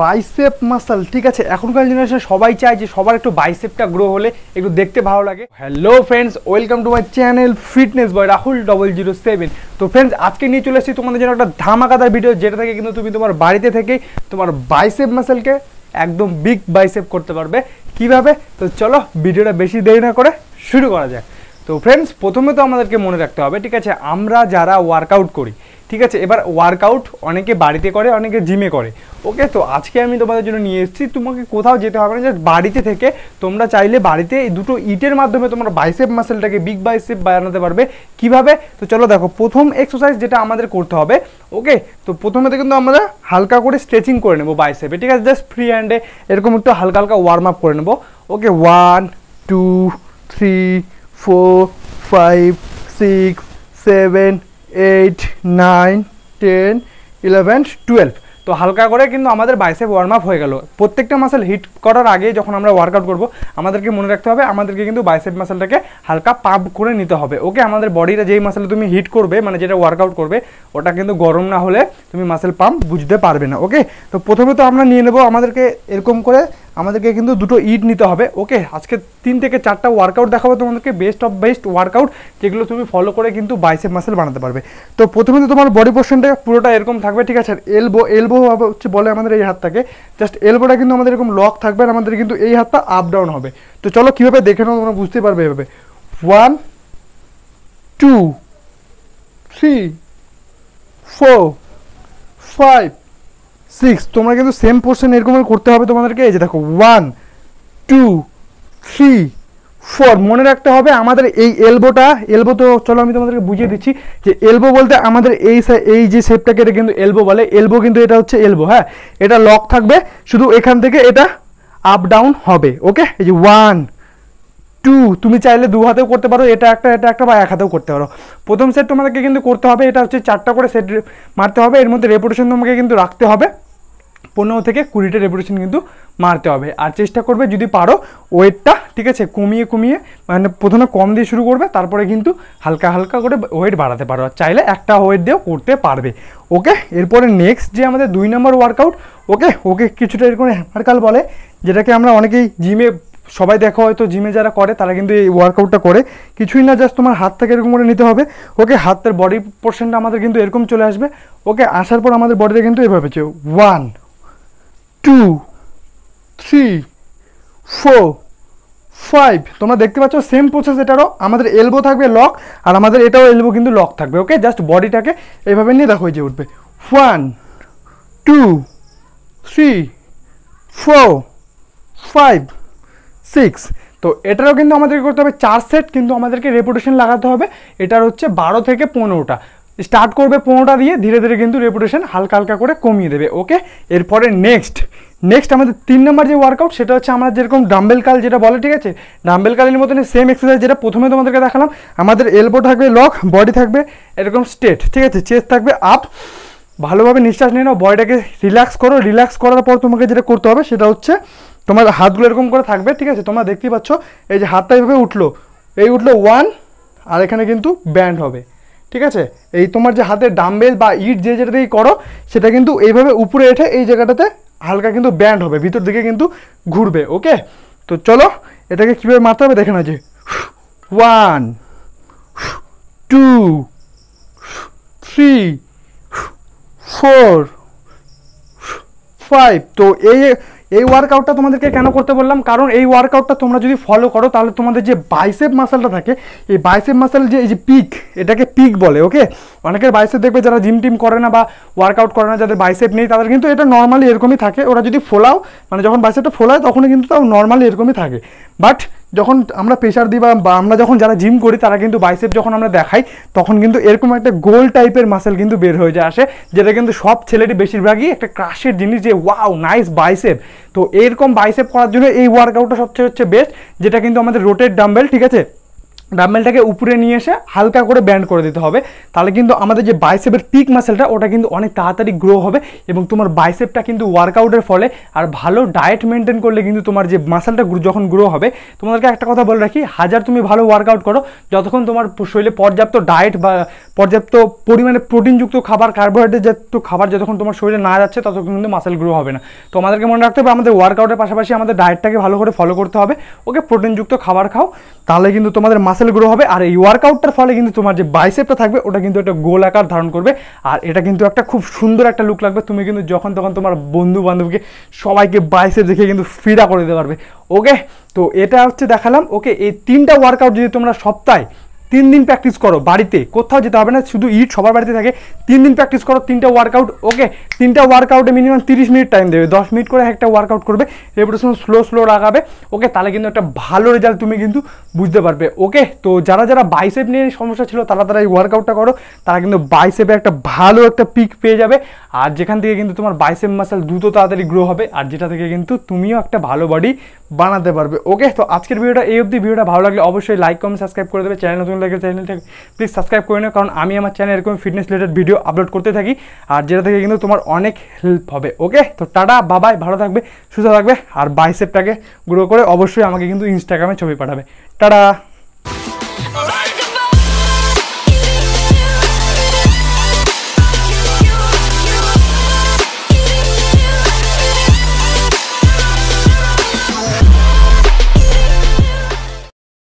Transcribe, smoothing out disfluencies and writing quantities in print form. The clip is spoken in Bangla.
বাইসেপ মাসল ঠিক আছে। এখনকার জেনারেশনে সবাই চায় যে সবার একটু বাইসেপটা গ্রো হলে একটু দেখতে ভালো লাগে। Hello friends, welcome to my channel fitness boy Rahul 007। তো ফ্রেন্ডস, আজকে নিয়ে চলে এসেছি তোমাদের জন্য একটা ধামাকাদার ভিডিও, যেটা থেকে কিন্তু তুমি তোমার বাড়িতে থেকেই তোমার বাইসেপ মাসলকে একদম বিগ বাইসেপ করতে পারবে। কিভাবে? তো চলো ভিডিওটা বেশি দেরি না করে শুরু করা যাক। তো ফ্রেন্ডস, প্রথমে তো আমাদেরকে মনে রাখতে হবে, ঠিক আছে, আমরা যারা ওয়ার্কআউট করি, ঠিক আছে, এবার ওয়ার্কআউট অনেকে বাড়িতে করে, অনেকে জিমে করে। ওকে, তো আজকে আমি তোমাদের জন্য নিয়ে এসেছি, তোমাকে কোথাও যেতে হবে না, জাস্ট বাড়িতে থেকে তোমরা চাইলে বাড়িতে এই দুটো ইটের মাধ্যমে তোমার বাইসেপ মাসেলটাকে বিগ বাইসেপ বানাতে পারবে। কিভাবে? তো চলো দেখো, প্রথম এক্সারসাইজ যেটা আমাদের করতে হবে, ওকে, তো প্রথমে তো কিন্তু আমরা হালকা করে স্ট্রেচিং করে নেবো বাইসেপে, ঠিক আছে, জাস্ট ফ্রি হ্যান্ডে এরকম একটু হালকা হালকা ওয়ার্ম আপ করে নেবো। ওকে, 1 2 3 4 5 6 7 8 9 10 11 12। তো হালকা করে কিন্তু আমাদের বাইসেপ ওয়ার্ম আপ হয়ে গেল। প্রত্যেকটা মাসেল হিট করার আগে যখন আমরা ওয়ার্কআউট করব, আমাদেরকে মনে রাখতে হবে আমাদেরকে কিন্তু বাইসেপ মাসেলটাকে হালকা পাম্প করে নিতে হবে। ওকে, আমাদের বডিটা যেই মাসেল তুমি হিট করবে, মানে যেটা ওয়ার্কআউট করবে, ওটা কিন্তু গরম না হলে তুমি মাসেল পাম্প বুঝতে পারবে না। ওকে, তো প্রথমে তো আমরা নিয়ে নেব, আমাদেরকে এরকম করে আমাদেরকে কিন্তু দুটো ইট নিতে হবে। ওকে, আজকে 3 থেকে 4টা ওয়ার্কআউট দেখাবো তোমাদেরকে, বেস্ট অফ বেস্ট ওয়ার্কআউট, যেগুলো তুমি ফলো করে কিন্তু বাইসেপ মাসেল বানাতে পারবে। তো প্রথমে তো তোমার বডি পোর্শনটা পুরোটা এরকম থাকবে, ঠিক আছে। আর এলবো হচ্ছে বলে আমাদের এই হাতটাকে, জাস্ট এলবোটা কিন্তু আমাদের এরকম লক থাকবে, আর আমাদের কিন্তু এই হাতটা আপ ডাউন হবে। তো চলো কীভাবে দেখে নাও, তোমরা বুঝতে পারবে এভাবে। 1 2 3 4 5 6। তোমরা কিন্তু সেম পোর্শন এরকম করতে হবে তোমাদেরকে। এই যে দেখো, 1 2 3 4। মনে রাখতে হবে আমাদের এই এলবো তো চলো আমি তোমাদেরকে বুঝিয়ে দিচ্ছি যে এলবো বলতে আমাদের এই যে শেপটাকে এটা কিন্তু এলবো বলে। এলবো কিন্তু এটা হচ্ছে এলবো, হ্যাঁ, এটা লক থাকবে, শুধু এখান থেকে এটা আপ ডাউন হবে। ওকে, এই যে 1 2, তুমি চাইলে 2 হাতেও করতে পারো, এটা একটা বা 1 হাতেও করতে পারো। প্রথম সেট তোমাদেরকে কিন্তু করতে হবে, এটা হচ্ছে 4টা করে সেট মারতে হবে। এর মধ্যে রেপুটেশন তোমাকে কিন্তু রাখতে হবে, 15 থেকে 20টা রেপুটেশন কিন্তু মারতে হবে। আর চেষ্টা করবে যদি পারো ওয়েটটা, ঠিক আছে, কমিয়ে মানে প্রথমে কম দিয়ে শুরু করবে, তারপরে কিন্তু হালকা হালকা করে ওয়েট বাড়াতে পারো। আর চাইলে একটা ওয়েট দিয়েও করতে পারবে। ওকে, এরপরে নেক্সট যে আমাদের 2 নম্বর ওয়ার্কআউট, ওকে কিছুটা এরকম হ্যামার বলে, যেটাকে আমরা অনেকেই জিমে সবাই দেখো, হয়তো জিমে যারা করে তারা কিন্তু এই ওয়ার্কআউটটা করে। কিছুই না, জাস্ট তোমার হাত থেকে এরকম করে নিতে হবে। ওকে, হাতের বডি পোর্শনটা আমাদের কিন্তু এরকম চলে আসবে। ওকে, আসার পর আমাদের বডিটা কিন্তু এভাবে 1 2 3 4 5। তোমরা দেখতে পাচ্ছ সেম প্রসেস এটারও, আমাদের এলবো থাকবে লক, আর আমাদের এটাও এলবো কিন্তু লক থাকবে। ওকে, জাস্ট বডিটাকে এইভাবে নিয়ে দেখো, যে উঠবে 1 2 3 4 5 6। তো এটারও কিন্তু আমাদেরকে করতে হবে 4 সেট, কিন্তু আমাদেরকে রেপুটেশন লাগাতে হবে। এটার হচ্ছে 12 থেকে 15টা। স্টার্ট করবে 15টা দিয়ে, ধীরে ধীরে কিন্তু রেপুটেশন হালকা হালকা করে কমিয়ে দেবে। ওকে, এরপরে নেক্সট আমাদের 3 নম্বর যে ওয়ার্কআউট, সেটা হচ্ছে আমরা যেরকম ডাম্বেল কাল যেটা বলে, ঠিক আছে, ডাম্বেল কালের মতন সেম এক্সারসাইজ, যেটা প্রথমে তোমাদেরকে দেখালাম। আমাদের এলবো থাকবে লক, বডি থাকবে এরকম স্ট্রেট, ঠিক আছে, চেস্ট থাকবে আপ। ভালোভাবে নিঃশ্বাস নিয়ে নাও, বডিটাকে রিল্যাক্স করো। রিল্যাক্স করার পর তোমাকে যেটা করতে হবে সেটা হচ্ছে তোমার হাতগুলো এরকম করে থাকবে, ঠিক আছে। তোমরা দেখতেই পাচ্ছ এই যে হাতটা এইভাবে উঠলো 1, আর এখানে কিন্তু ব্যান্ড হবে, ঠিক আছে। এই তোমার যে হাতের ডাম্বেল বা ইট যেটা দিয়েই করো, সেটা কিন্তু এইভাবে উপরে উঠে এই জায়গাটাতে হালকা কিন্তু ব্যান্ড হবে, ভিতর দিকে কিন্তু ঘুরবে। ওকে, তো চলো এটাকে কীভাবে মারতে হবে দেখে নাও, যে 1 2 3 4 5। তো এই ওয়ার্কআউটটা তোমাদেরকে কেন করতে বললাম, কারণ এই ওয়ার্কআউটটা তোমরা যদি ফলো করো, তাহলে তোমাদের যে বাইসেপ মাসেলটা থাকে, এই বাইসেপ মাসেল যে এই যে পিক, এটাকে পিক বলে। ওকে, অনেকের বাইসেপ দেখবে যারা জিম টিম করে না বা ওয়ার্কআউট করে না, যাদের বাইসেপ নেই, তাদের কিন্তু এটা নর্মালি এরকমই থাকে। ওরা যদি ফোলাও, মানে যখন বাইসেপটা ফোলায় তখনই কিন্তু তাও নর্মালি এরকমই থাকে। বাট যখন আমরা প্রেশার দিই বা আমরা যখন যারা জিম করি, তারা কিন্তু বাইসেপ যখন আমরা দেখাই, তখন কিন্তু এরকম একটা গোল টাইপের মাসেল কিন্তু বের হয়ে যায় আসে, যেটা কিন্তু সব ছেলেরই বেশিরভাগই একটা ক্রাশের জিনিস, যে ওয়াও নাইস বাইসেপ। তো এরকম বাইসেপ করার জন্য এই ওয়ার্কআউটটা সবচেয়ে হচ্ছে বেস্ট, যেটা কিন্তু আমাদের রোটেট ডাম্বেল, ঠিক আছে, ডাম্বেলটাকে উপরে নিয়ে এসে হালকা করে ব্যান্ড করে দিতে হবে, তাহলে কিন্তু আমাদের যে বাইসেপের পিক মাসেলটা ওটা কিন্তু অনেক তাড়াতাড়ি গ্রো হবে এবং তোমার বাইসেপটা কিন্তু ওয়ার্কআউটের ফলে আর ভালো ডায়েট মেনটেন করলে কিন্তু তোমার যে মাসেলটা যখন গ্রো হবে, তোমাদেরকে একটা কথা বলে রাখি, হাজার তুমি ভালো ওয়ার্কআউট করো, যতক্ষণ তোমার শরীরে পর্যাপ্ত ডায়েট বা পর্যাপ্ত পরিমাণে প্রোটিনযুক্ত খাবার, কার্বোহাইড্রেট জাতীয় খাবার যতক্ষণ তোমার শরীরে না যাচ্ছে ততক্ষণ কিন্তু মাসেল গ্রো হবে না। তো আমাদেরকে মনে রাখতে হবে আমাদের ওয়ার্কআউটের পাশাপাশি আমাদের ডায়েটটাকে ভালো করে ফলো করতে হবে। ওকে, প্রোটিনযুক্ত খাবার খাও, তাহলে কিন্তু তোমাদের মাসেল গ্রো হবে। আর এই ওয়ার্কআউটটার ফলে কিন্তু তোমার যে বাইসেপটা থাকবে ওটা কিন্তু একটা গোল আকার ধারণ করবে, আর এটা কিন্তু একটা খুব সুন্দর একটা লুক লাগবে। তুমি কিন্তু যখন তখন তোমার বন্ধু বান্ধবকে সবাইকে বাইসেপ দেখে কিন্তু ফিদা করে দিতে পারবে। ওকে, তো এটা হচ্ছে দেখালাম। ওকে, এই 3টা ওয়ার্কআউট যদি তোমরা সপ্তাহে 3 দিন প্র্যাকটিস করো, বাড়িতে কোথাও যেতে হবে না, শুধু ইট সবার বাড়িতে থাকে, 3 দিন প্র্যাকটিস করো 3টা ওয়ার্কআউট। ওকে, 3টা ওয়ার্কআউটে মিনিমাম 30 মিনিট টাইম দেবে, 10 মিনিট করে একটা ওয়ার্কআউট করবে, রেপিটেশন স্লো লাগাবে। ওকে, তাহলে কিন্তু একটা ভালো রেজাল্ট তুমি কিন্তু বুঝতে পারবে। ওকে, তো যারা বাইসেপ নিয়ে সমস্যা ছিল তারা এই ওয়ার্কআউটটা করো, তারা কিন্তু বাইসেপে একটা ভালো একটা পিক পেয়ে যাবে, আর যেখান থেকে কিন্তু তোমার বাইসেপ মাসেল দ্রুত তাড়াতাড়ি গ্রো হবে, আর যেটা থেকে কিন্তু তুমিও একটা ভালো বডি বানাতে পারবে। ওকে, তো আজকের ভিডিওটা এই অবধি। ভিডিওটা ভালো লাগলে অবশ্যই লাইক কমেন্ট সাবস্ক্রাইব করে দেবে। চ্যানেল নতুন লাগলে চ্যানেলটাকে প্লিজ সাবস্ক্রাইব করে নাও, কারণ আমি আমার চ্যানেলে এরকম ফিটনেস রিলেটেড ভিডিও আপলোড করতে থাকি, আর যেটা থেকে কিন্তু তোমার অনেক হেল্প হবে। ওকে, তো টাটা, বাবাই, ভালো থাকবে, সুস্থ থাকবে, আর বাইসেপটাকে গ্রো করে অবশ্যই আমাকে কিন্তু ইনস্টাগ্রামে ছবি পাঠাবে। টাটা।